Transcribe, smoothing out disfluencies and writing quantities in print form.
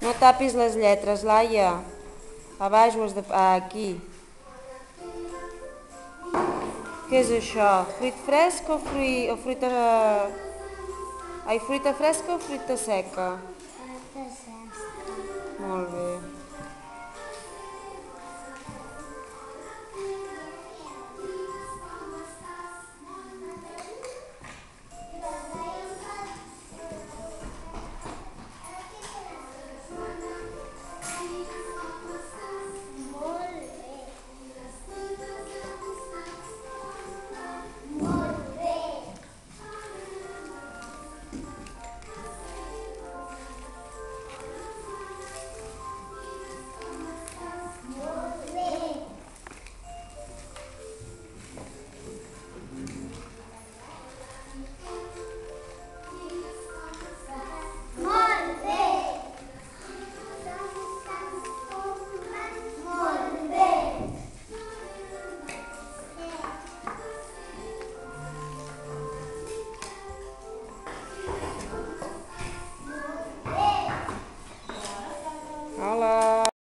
No tapis les lletres, Laia. A baix o aquí. Què és això? Fruit fresc o fruita... Ai, fruita fresca o fruita seca? Fruita seca. Molt bé.